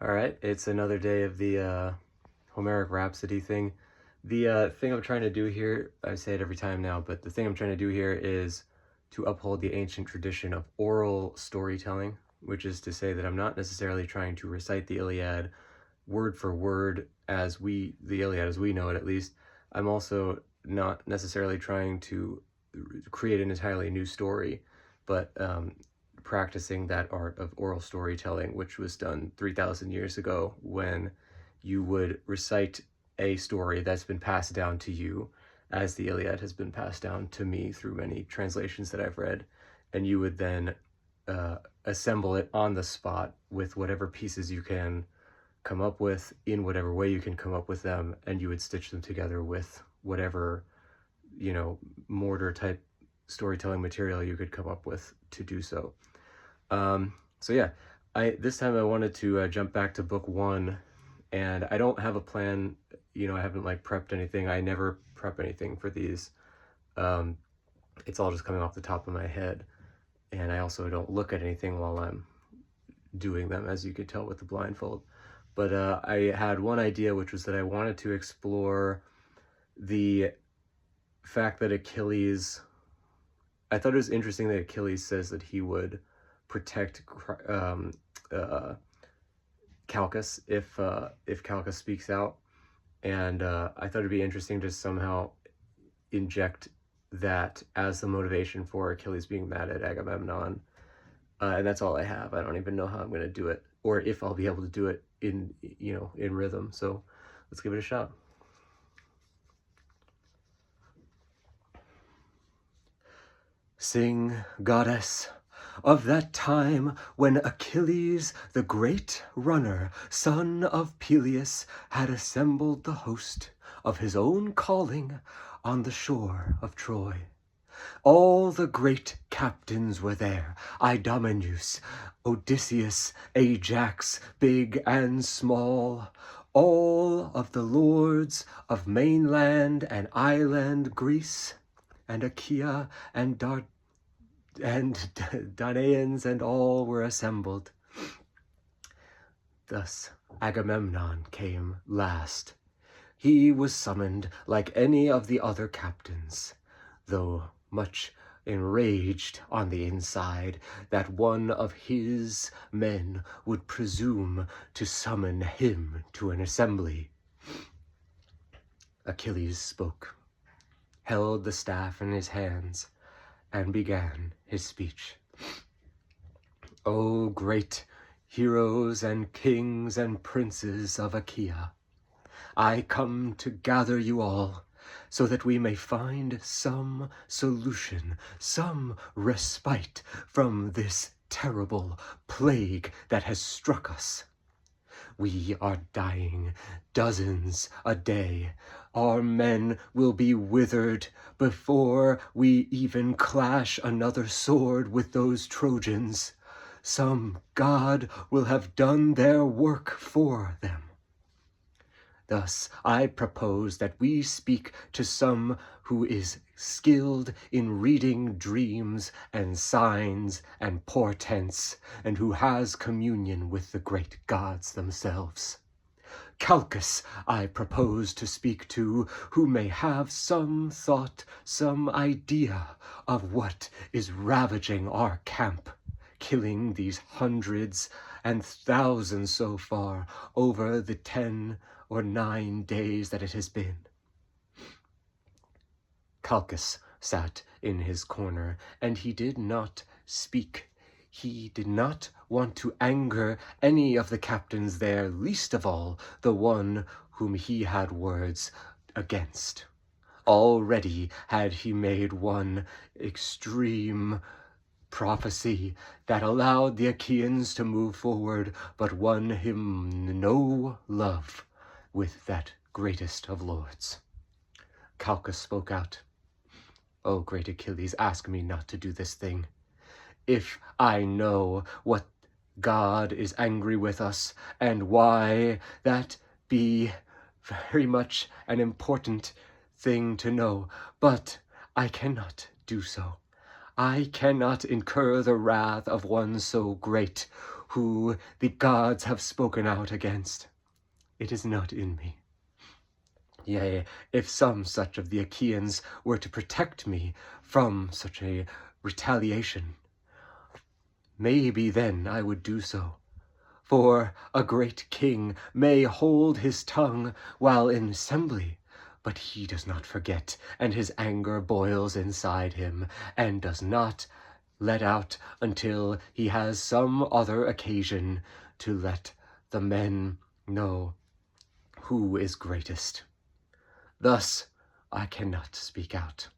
Alright, it's another day of the Homeric Rhapsody thing. The thing I'm trying to do here, I say it every time now, but the thing I'm trying to do here is to uphold the ancient tradition of oral storytelling, which is to say that I'm not necessarily trying to recite the Iliad word for word the Iliad as we know it at least. I'm also not necessarily trying to create an entirely new story, but practicing that art of oral storytelling, which was done 3,000 years ago when you would recite a story that's been passed down to you as the Iliad has been passed down to me through many translations that I've read, and you would then assemble it on the spot with whatever pieces you can come up with in whatever way you can come up with them, and you would stitch them together with whatever, mortar type storytelling material you could come up with to do so. So yeah, this time I wanted to jump back to book 1, and I don't have a plan, I haven't prepped anything. I never prep anything for these. It's all just coming off the top of my head, and I also don't look at anything while I'm doing them, as you could tell with the blindfold. But I had one idea, which was that I wanted to explore the fact that Achilles, I thought it was interesting that Achilles says that he would protect CALCHAS if CALCHAS speaks out, and I thought it'd be interesting to somehow inject that as the motivation for Achilles being mad at Agamemnon, and that's all I have. I don't even know how I'm going to do it, or if I'll be able to do it in rhythm. So let's give it a shot. Sing, goddess, of that time when Achilles, the great runner, son of Peleus, had assembled the host of his own calling on the shore of Troy. All the great captains were there, Idomeneus, Odysseus, Ajax, big and small, all of the lords of mainland and island Greece, and Achaea and Danaans, and all were assembled. Thus Agamemnon came last. He was summoned like any of the other captains, though much enraged on the inside that one of his men would presume to summon him to an assembly. Achilles spoke, held the staff in his hands, and began his speech. O great heroes and kings and princes of Achaea, I come to gather you all so that we may find some solution, some respite from this terrible plague that has struck us. We are dying, dozens a day. Our men will be withered before we even clash another sword with those Trojans. Some god will have done their work for them. Thus, I propose that we speak to some who is skilled in reading dreams and signs and portents, and who has communion with the great gods themselves. Calchas I propose to speak to, who may have some thought, some idea of what is ravaging our camp, killing these hundreds and thousands so far over the 10 or 9 days that it has been. Calchas sat in his corner, and he did not speak. He did not want to anger any of the captains there, least of all the one whom he had words against. Already had he made one extreme prophecy that allowed the Achaeans to move forward, but won him no love with that greatest of lords. Calchas spoke out. O great Achilles, ask me not to do this thing. If I know what god is angry with us, and why, that be very much an important thing to know, but I cannot do so. I cannot incur the wrath of one so great, who the gods have spoken out against. It is not in me. Yea, if some such of the Achaeans were to protect me from such a retaliation, maybe then I would do so. For a great king may hold his tongue while in assembly, but he does not forget, and his anger boils inside him, and does not let out until he has some other occasion to let the men know who is greatest. Thus I cannot speak out.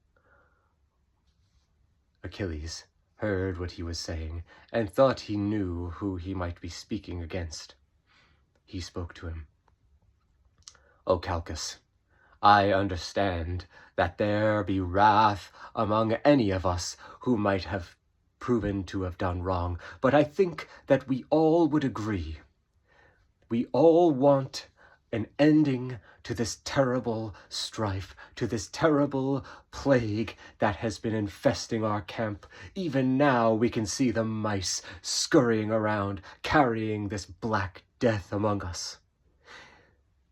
Achilles heard what he was saying, and thought he knew who he might be speaking against. He spoke to him. O Calchas, I understand that there be wrath among any of us who might have proven to have done wrong, but I think that we all would agree. We all want an ending to this terrible strife, to this terrible plague that has been infesting our camp. Even now we can see the mice scurrying around, carrying this black death among us.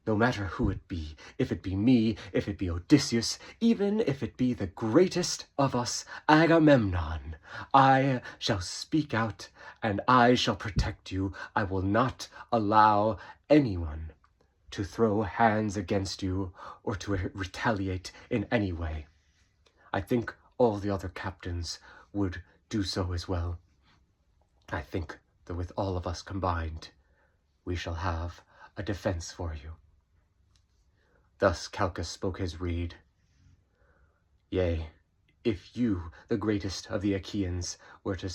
No matter who it be, if it be me, if it be Odysseus, even if it be the greatest of us, Agamemnon, I shall speak out and I shall protect you. I will not allow anyone to throw hands against you or to retaliate in any way. I think all the other captains would do so as well. I think that with all of us combined, we shall have a defense for you. Thus Calchas spoke his rede. Yea, if you, the greatest of the Achaeans, were to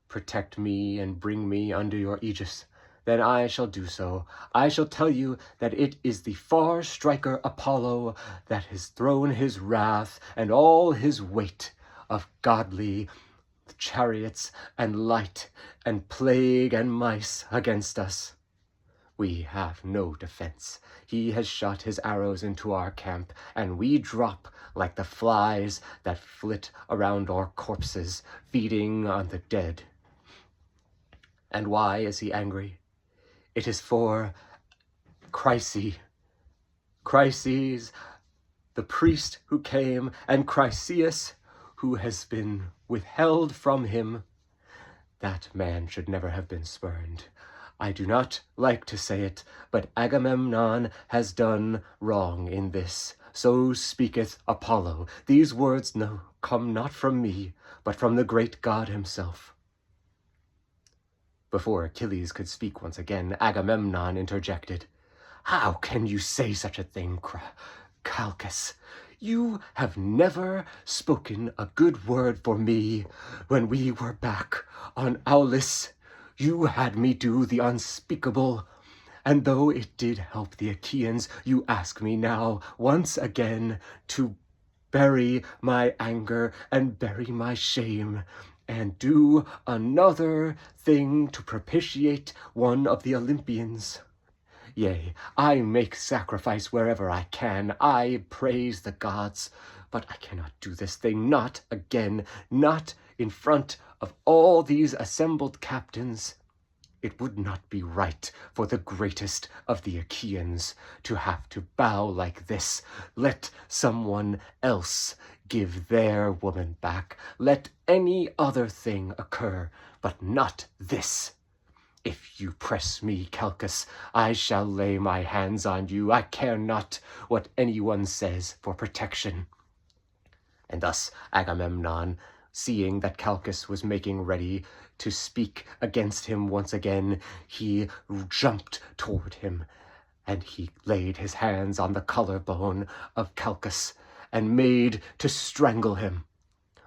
protect me and bring me under your aegis, then I shall do so. I shall tell you that it is the far striker Apollo that has thrown his wrath and all his weight of godly chariots and light and plague and mice against us. We have no defense. He has shot his arrows into our camp, and we drop like the flies that flit around our corpses, feeding on the dead. And why is he angry? It is for Chryses, the priest who came, and Chryseis, who has been withheld from him. That man should never have been spurned. I do not like to say it, but Agamemnon has done wrong in this. So speaketh Apollo. These words come not from me, but from the great God himself. Before Achilles could speak once again, Agamemnon interjected. How can you say such a thing, Calchas? You have never spoken a good word for me. When we were back on Aulis, you had me do the unspeakable, and though it did help the Achaeans, you ask me now once again to bury my anger and bury my shame, and do another thing to propitiate one of the Olympians. Yea, I make sacrifice wherever I can. I praise the gods, but I cannot do this thing, not again, not in front of all these assembled captains. It would not be right for the greatest of the Achaeans to have to bow like this. Let someone else give their woman back. Let any other thing occur, but not this. If you press me, Calchas, I shall lay my hands on you. I care not what anyone says for protection. And thus Agamemnon, seeing that Calchas was making ready to speak against him once again, he jumped toward him, and he laid his hands on the collarbone of Calchas and made to strangle him.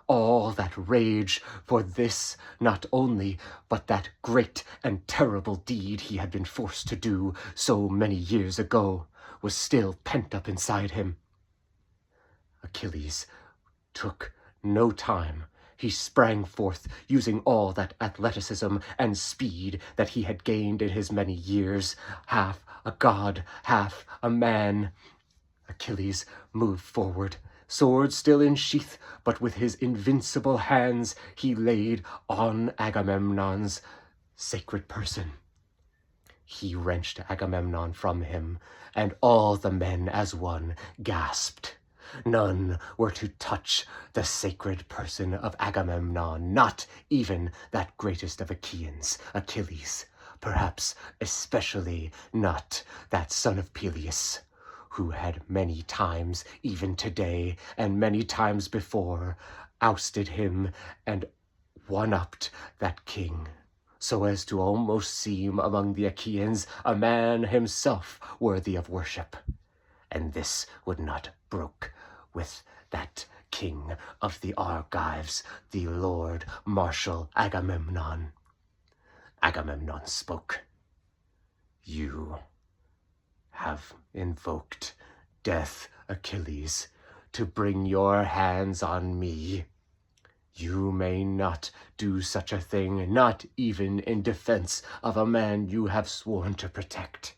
All that rage for this not only, but that great and terrible deed he had been forced to do so many years ago, was still pent up inside him. Achilles took no time. He sprang forth, using all that athleticism and speed that he had gained in his many years, half a god, half a man. Achilles moved forward, sword still in sheath, but with his invincible hands he laid on Agamemnon's sacred person. He wrenched Agamemnon from him, and all the men as one gasped. None were to touch the sacred person of Agamemnon, not even that greatest of Achaeans, Achilles, perhaps especially not that son of Peleus, who had many times, even today, and many times before, ousted him and one-upped that king, so as to almost seem among the Achaeans a man himself worthy of worship. And this would not brook with that king of the Argives, the Lord Marshal Agamemnon. Agamemnon spoke. You have invoked death, Achilles, to bring your hands on me. You may not do such a thing, not even in defense of a man you have sworn to protect.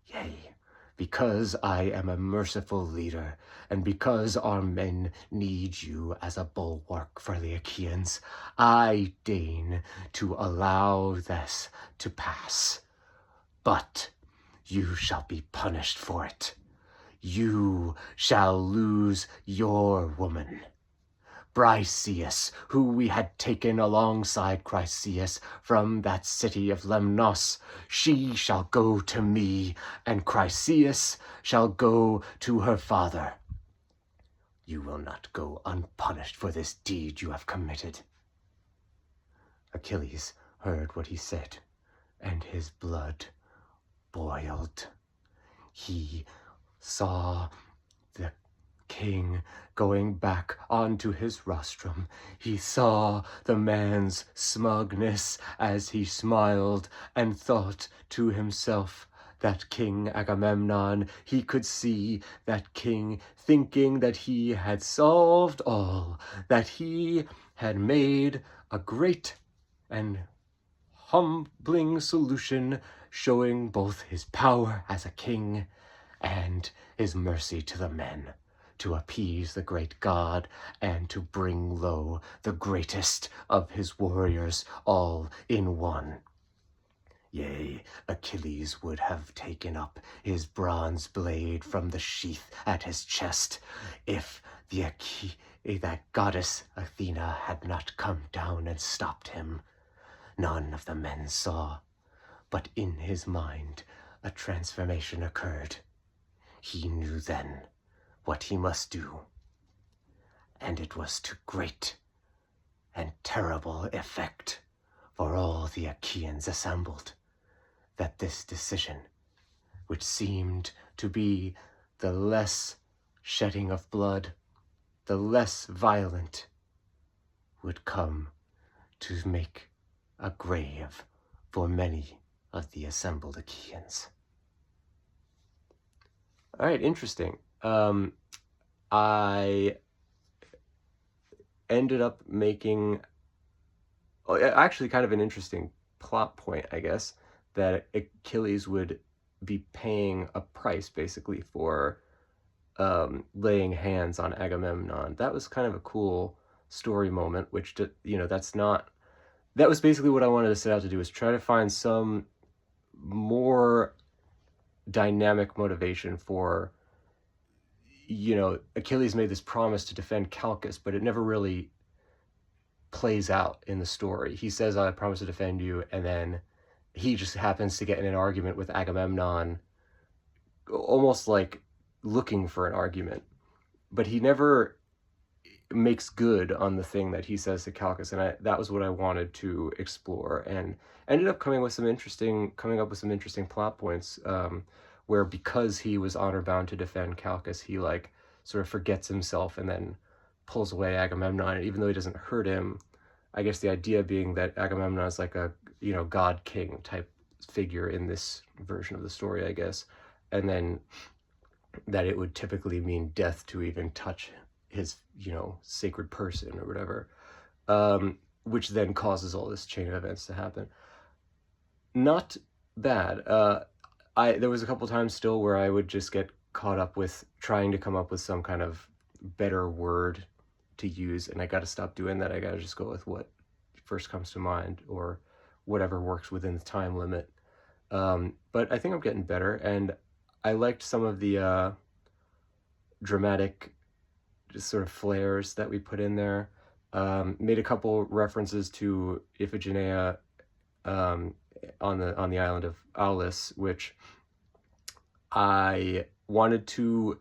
Yea, because I am a merciful leader, and because our men need you as a bulwark for the Achaeans, I deign to allow this to pass. But you shall be punished for it. You shall lose your woman. Briseis, who we had taken alongside Chryseis from that city of Lemnos, she shall go to me, and Chryseis shall go to her father. You will not go unpunished for this deed you have committed. Achilles heard what he said, and his blood boiled. He saw the king going back onto his rostrum. He saw the man's smugness as he smiled and thought to himself, that King Agamemnon, he could see that king thinking that he had solved all, that he had made a great and humbling solution, showing both his power as a king and his mercy to the men, to appease the great god and to bring low the greatest of his warriors all in one. Yea, Achilles would have taken up his bronze blade from the sheath at his chest if that goddess Athena had not come down and stopped him. None of the men saw, but in his mind a transformation occurred. He knew then what he must do, and it was to great and terrible effect for all the Achaeans assembled, that this decision, which seemed to be the less shedding of blood, the less violent, would come to make a grave for many of the assembled Achaeans. All right, interesting. I ended up making actually kind of an interesting plot point, I guess, that Achilles would be paying a price basically for laying hands on Agamemnon. That was kind of a cool story moment, which, you know, that was basically what I wanted to set out to do, is try to find some more dynamic motivation for, you know, Achilles made this promise to defend Calchas, but it never really plays out in the story. He says, I promise to defend you, and then he just happens to get in an argument with Agamemnon, almost like looking for an argument, but he never makes good on the thing that he says to Calchas, and that was what I wanted to explore, and ended up coming up with some interesting plot points, where because he was honor bound to defend Calchas, he like sort of forgets himself and then pulls away Agamemnon, and even though he doesn't hurt him, I guess the idea being that Agamemnon is like a, you know, god king type figure in this version of the story, I guess, and then that it would typically mean death to even touch his, you know, sacred person or whatever, which then causes all this chain of events to happen. Not bad. There was a couple times still where I would just get caught up with trying to come up with some kind of better word to use, and I got to stop doing that. I got to just go with what first comes to mind, or whatever works within the time limit. But I think I'm getting better, and I liked some of the dramatic just sort of flares that we put in there. Made a couple references to Iphigenia on the island of ACHILLES, which I wanted to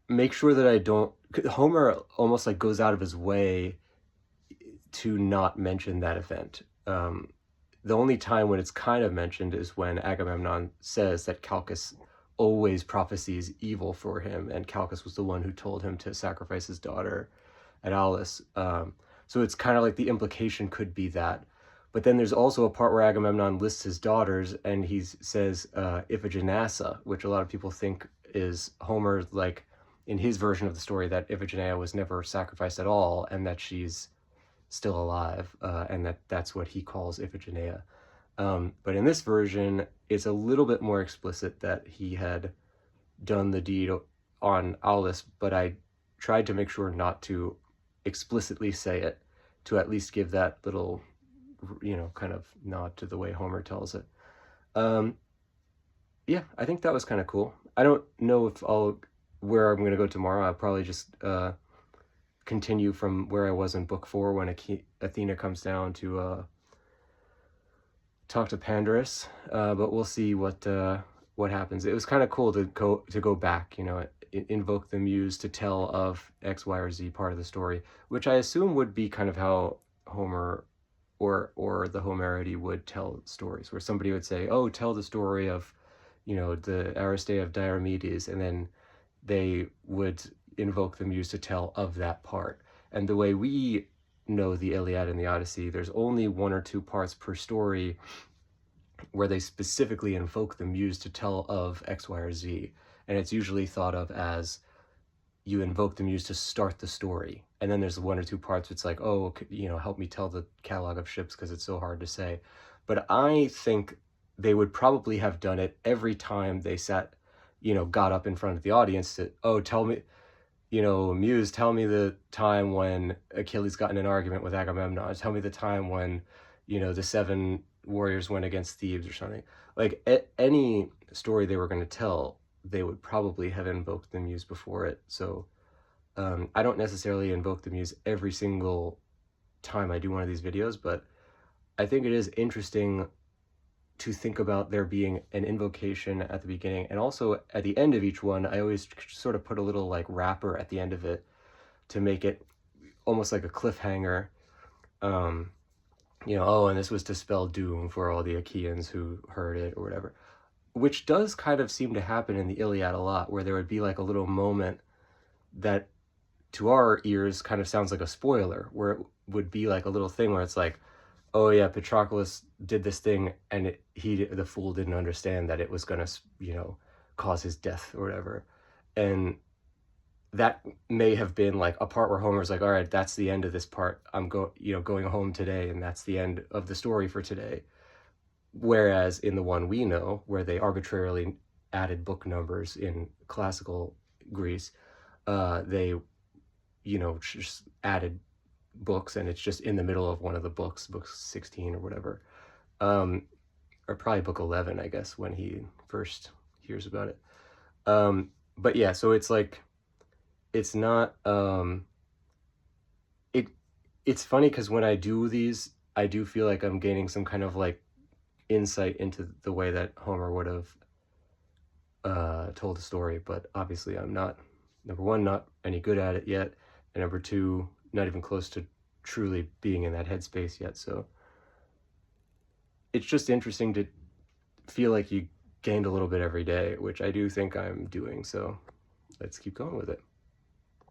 make sure that I don't... Homer almost like goes out of his way to not mention that event. The only time when it's kind of mentioned is when Agamemnon says that Calchas always prophesies evil for him, and Calchas was the one who told him to sacrifice his daughter at ACHILLES. So it's kind of like the implication could be that. But then there's also a part where Agamemnon lists his daughters, and he says Iphigenia, which a lot of people think is Homer, like, in his version of the story, that Iphigenia was never sacrificed at all, and that she's still alive, and that's what he calls Iphigenia. But in this version, it's a little bit more explicit that he had done the deed on ACHILLES, but I tried to make sure not to explicitly say it, to at least give that little, you know, kind of nod to the way Homer tells it. Yeah, I think that was kind of cool. I don't know if where I'm going to go tomorrow. I'll probably just continue from where I was in book 4 when Athena comes down to talk to Pandarus, but we'll see what happens. It was kind of cool to go back, you know, invoke the muse to tell of X, Y, or Z part of the story, which I assume would be kind of how Homer or the Homerity would tell stories, where somebody would say, oh, tell the story of, you know, the Aristae of Diomedes, and then they would invoke the muse to tell of that part. And the way we know the Iliad and the Odyssey, there's only 1 or 2 parts per story where they specifically invoke the muse to tell of X, Y, or Z. And it's usually thought of as you invoke the muse to start the story. And then there's 1 or 2 parts it's like, oh, you know, help me tell the catalog of ships because it's so hard to say. But I think they would probably have done it every time they sat, you know, got up in front of the audience to, oh, tell me, you know, muse, tell me the time when Achilles got in an argument with Agamemnon. Tell me the time when, you know, the 7 warriors went against Thebes or something. Like, any story they were going to tell, they would probably have invoked the muse before it. So I don't necessarily invoke the muse every single time I do one of these videos, but I think it is interesting to think about there being an invocation at the beginning, and also at the end of each one. I always sort of put a little like wrapper at the end of it to make it almost like a cliffhanger. You know, oh, and this was to spell doom for all the Achaeans who heard it or whatever, which does kind of seem to happen in the Iliad a lot, where there would be like a little moment that to our ears kind of sounds like a spoiler, where it would be like a little thing where it's like, oh yeah, Patroclus did this thing, and the fool didn't understand that it was gonna, you know, cause his death or whatever. And that may have been like a part where Homer's like, all right, that's the end of this part. I'm going home today, and that's the end of the story for today. Whereas in the one we know, where they arbitrarily added book numbers in classical Greece, they, you know, just added books, and it's just in the middle of one of the books, book 16 or whatever, or probably book 11, I guess, when he first hears about it. But yeah, so it's like, it's not, it's funny because when I do these, I do feel like I'm gaining some kind of like insight into the way that Homer would have told a story, but obviously I'm not, number 1, not any good at it yet, and number 2, not even close to truly being in that headspace yet. So it's just interesting to feel like you gained a little bit every day, which I do think I'm doing. So let's keep going with it.